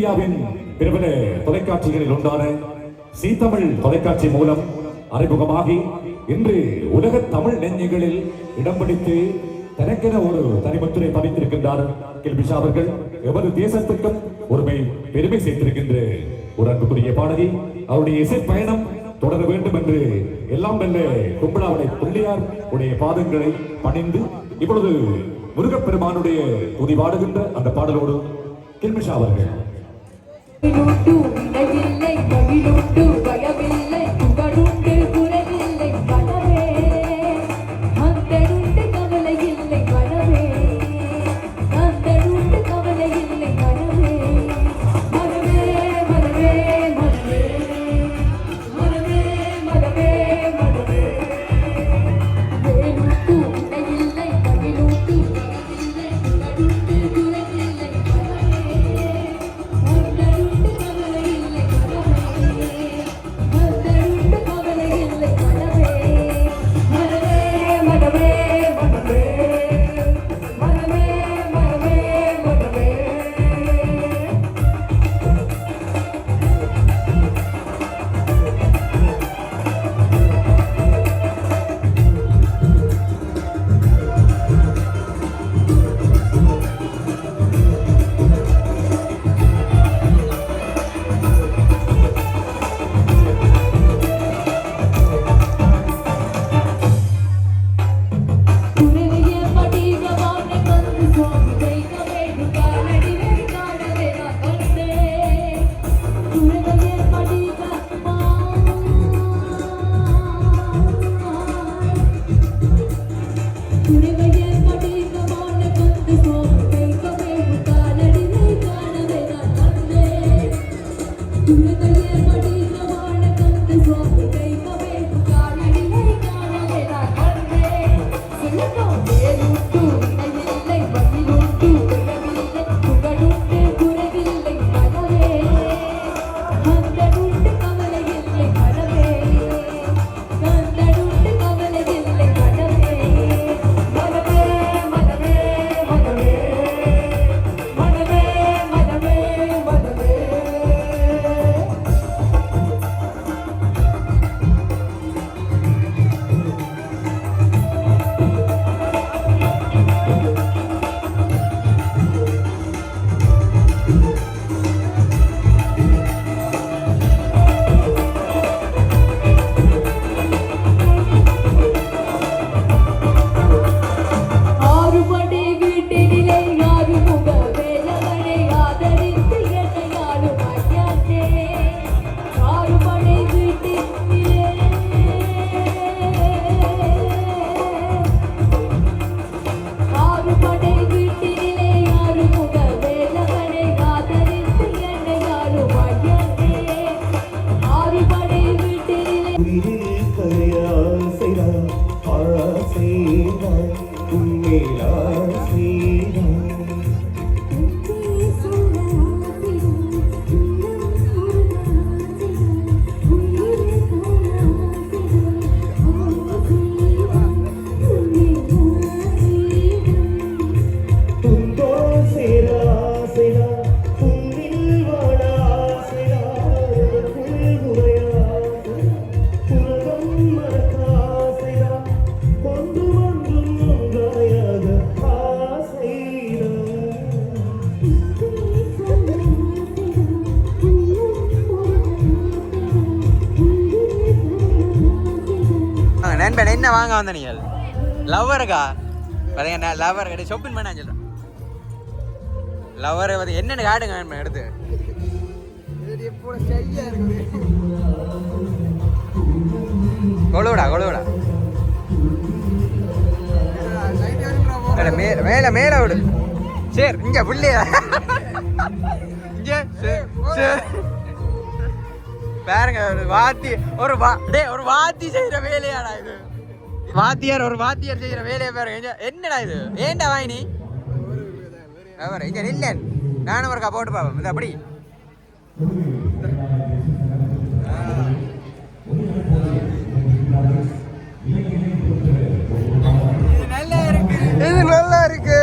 இந்தியாவின் பிரபல தொலைக்காட்சிகளில் ஒன்றான சீ தமிழ் தொலைக்காட்சி மூலம் அறிமுகமாகி இன்று உலக தமிழ் நெஞ்சங்களில் இடம் பிடித்து தனக்கென ஒரு தனிமுத்திரை பதித்திருக்கின்றார் கில்பிஷா அவர்கள். எமது தேசத்துக்கும் ஒருமை பெருமை சேர்த்திருக்கின்ற ஒரு அன்புக்குரிய பாடகி. அவருடைய இசை பயணம் தொடர வேண்டும் என்று எல்லாம் நல்ல கும்பலாவுடைய பிள்ளையார் உடைய பாதங்களை பணிந்து இப்பொழுது முருகப்பெருமானுடைய துதி பாடுகின்ற அந்த பாடலோடு கில்பிஷா அவர்கள். என்ன வாங்க வந்த நீங்கள் லவ்வருக்கா பார்த்தீங்கன்னா லவ்வர் கிடையாது ஷாப்பிங் பண்ண சொல்கிறேன். லவ்வர் வந்து என்னென்ன காட்டுங்க எடுத்து கொழுவிடா கொழுவிடா மேலே மேலே விடு. சரி இங்கே புள்ளியா இங்கே பாருங்க ஒரு வாத்தி செய்யற வேலையாடா இது. ஒரு வாத்தியார் செய்யற வேலையை பாருங்க. என்னடா இது ஏன்டா வாயினி இங்க நில்ல. நானும் ஒருக்கா போட்டு பாப்பேன். இது அப்படி நல்லா இருக்கு. இது நல்லா இருக்கு.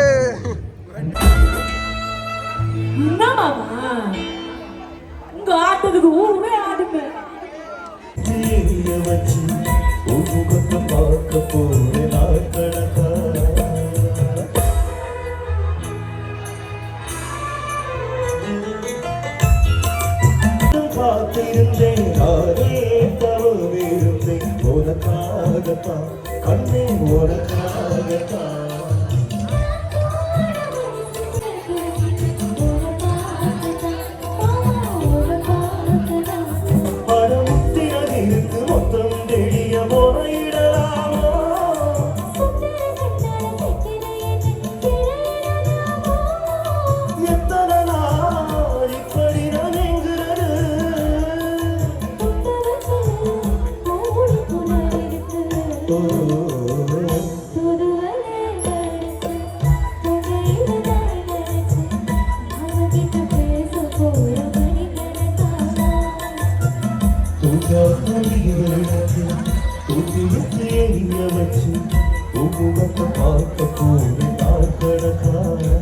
உனக்காகத்தான் கண்ணே உனக்காகத்தான் மொத்தம் தெளிய முறையிடலாமோ எத்தனை நாள் இப்படி நான் எங்கிறது வச்சு உமுகத்தை பார்க்க போய் நாட்கணக்கான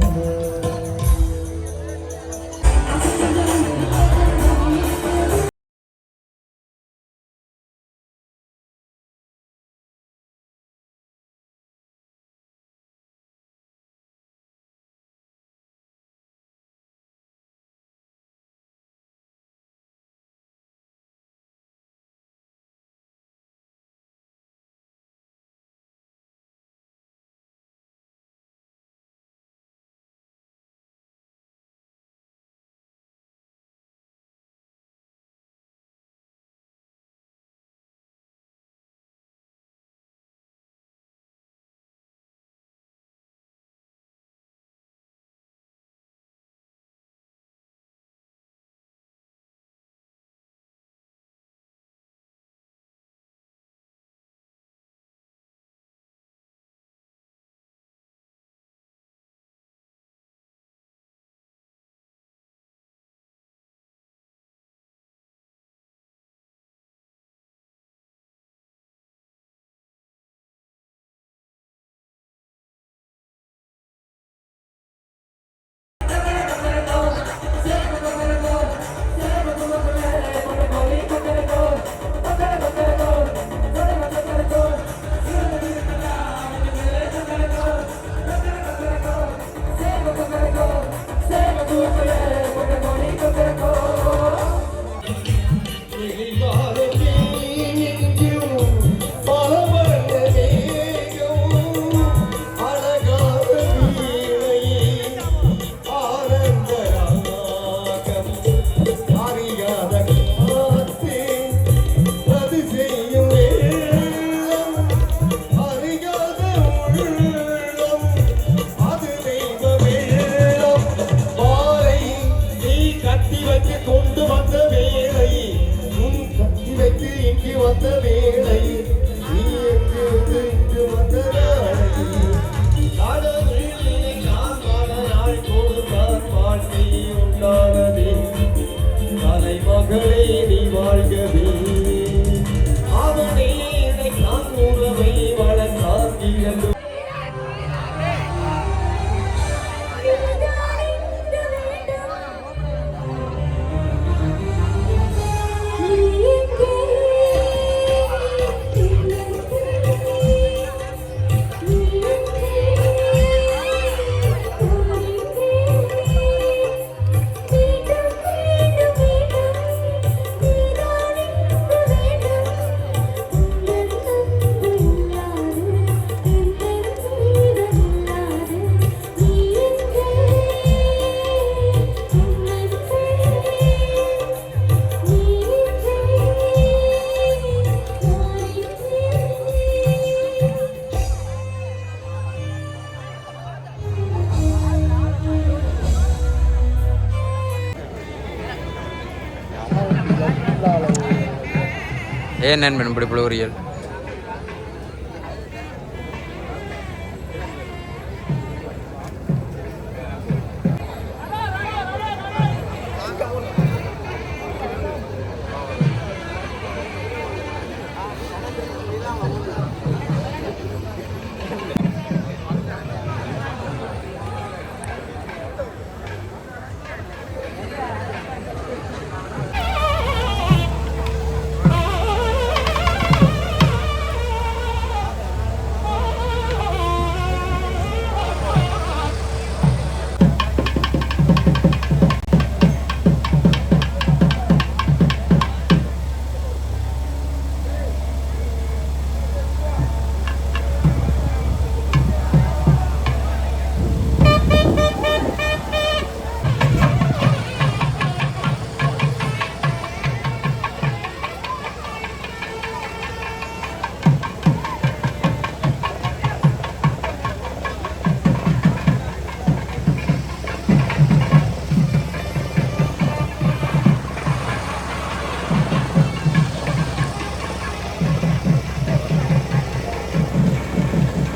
ஏன் நண்பன் இப்படி புலவரியல்